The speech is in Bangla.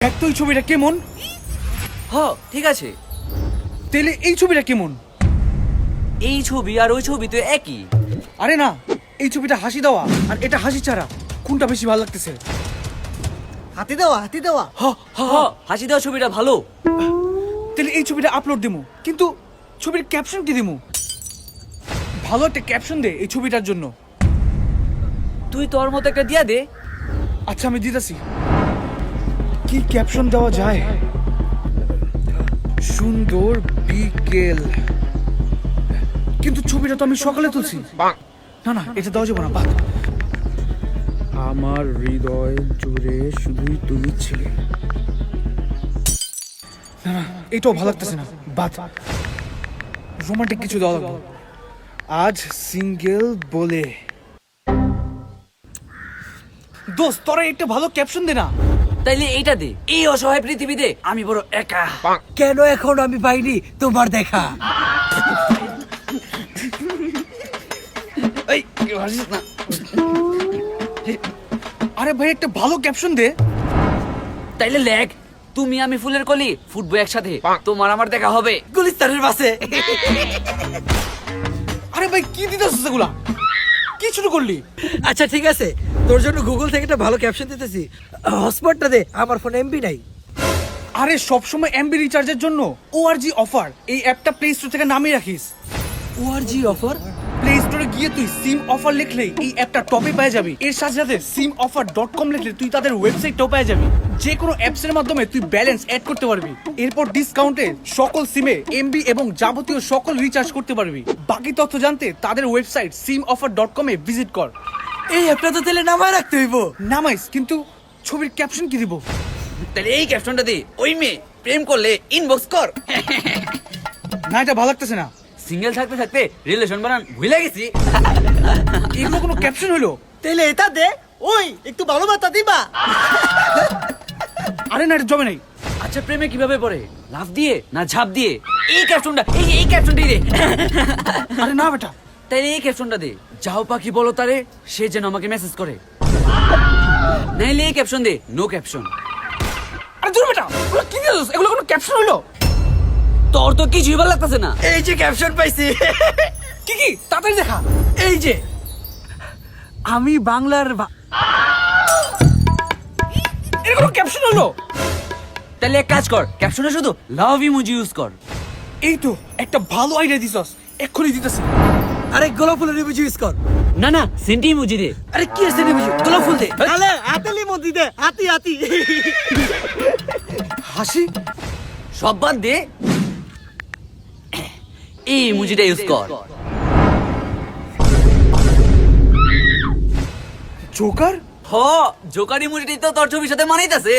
দেখ তো এই ছবিটা কেমন? হ ঠিক আছে, তাহলে এই ছবিটা কেমন? এই ছবি আর ওই ছবি তো একই। আরে না, এই ছবিটা হাসি দেওয়া আর এটা হাসি ছাড়া, কোনটা বেশি ভালো লাগতেছে? হাতি দেওয়া হাতি দেওয়া। হ হ হ হাসি দেওয়া ছবিটা ভালো। তাহলে এই ছবিটা আপলোড দিমু, কিন্তু ছবির ক্যাপশন কি দিমু? ভালো একটা ক্যাপশন দে এই ছবিটার জন্য। তুই তোর মতো একটা দিয়া দে। আচ্ছা আমি দিতেছি। কি ক্যাপশন দেওয়া যায়? সুন্দর বিকেল, কিন্তু ছবিটা তো আমি সকালে তুলছি। না না, এটা দেওয়া যাবে না, বাদ। আমার হৃদয় জুড়ে শুধুই তুমি ছিলে। না না, এটাও ভালো লাগতেছে না, বাদ। রোমান্টিক কিছু দেওয়া লাগবে। আজ সিঙ্গেল বলে। দোস্ত তোরা একটা ভালো ক্যাপশন দে না। তাইলে এইটা দে, এই অসহায় পৃথিবীতে আমি বড় একা। কেন এখন আমি পাইনি তোমার দেখা? এই কেউ হাসিস না। আরে ভাই একটা ভালো ক্যাপশন দে। তাইলে লেখ, তুমি আমি ফুলের কলি ফুটবো একসাথে, তোমার আমার দেখা হবে গুলিস্তানের বাসে। আরে ভাই কি দিতেছিস এগুলা? কি শুরু করলি? আচ্ছা ঠিক আছে, তোর জন্য গুগল থেকে একটা ভালো ক্যাপশন দিতেছি। হটস্পটটা দে, আমার ফোনে এমবি নাই। আরে সবসময় এমবি রিচার্জের জন্য ওআরজি অফার, এই অ্যাপটা প্লে স্টোর থেকে নামিয়ে রাখিস। ORG offer? প্লে স্টোরে গিয়ে তুই সিম অফার লিখলেই এই অ্যাপটা টপে পেয়ে যাবি। এর সাথে সাথে simoffer.com লিখলে তুই তাদের ওয়েবসাইটটাও পেয়ে যাবি। যে কোনো অ্যাপস এর মাধ্যমে তুই ব্যালেন্স অ্যাড করতে পারবি। এরপর ডিসকাউন্টে সকল সিমে এমবি এবং যাবতীয় সকল রিচার্জ করতে পারবি। বাকি তথ্য জানতে তাদের ওয়েবসাইট simoffer.com এ ভিজিট কর। এই অ্যাপটা তো তাহলে নামায় রাখতে হইব। নামাইস, কিন্তু ছবির ক্যাপশন কি দিব? তাহলে এই ক্যাপশনটা দে, ওই মেয়ে প্রেম করলে ইনবক্স কর। না, এটা ভালো লাগতেছে না। সিঙ্গেল থাকতে থাকতে রিলেশন বানান ভুলে গেছি। এগুলো কোনো ক্যাপশন হলো? তাহলে এটা দে, ওই একটু ভালো বার্তা দিবা। আরে না, এটা জমে নাই। আচ্ছা প্রেমে কিভাবে পড়ে, লাফ দিয়ে না ঝাঁপ দিয়ে? এই ক্যাপশনটা, এই ক্যাপশনটাই দে। আরে না বেটা, তাইলে এই ক্যাপশনটা দে, যাও পাখি বলো তারে সে যেন আমাকে মেসেজ করে। নাইলে এই ক্যাপশন দে, নো ক্যাপশন। আরে দূর বেটা, এগুলো কি দিছস? এগুলো কোনো ক্যাপশন হলো? তোর তো কিছুই ভালো লাগতেছে না। এই যে ক্যাপশন পাইছি। কি কি তাড়াতাড়ি দেখা। এই যে আমি বাংলার এর কোনো ক্যাপশন হলো? তাহলে এক কাজ কর, ক্যাপশনে শুধু লাভ ইমোজি ইউজ কর। এই তো একটা ভালো আইডিয়া দিছস, এক্ষুনি দিতেছি। আরে গোলাপ ফুলের ইমোজি ইউজ কর। না না, সেন্টি ইমোজি দে। আরে কি আছে ইমোজি? গোলাপ ফুল দে। আরে হাতেলি ইমোজি দে, হাতি হাতি। হাসি? সব বাদ দে, এই ইমোজিটা ইউজ কর। জোকার? হ, জোকার ইমোজিটাই তো তোর ছবির সাথে মানাইতাছে।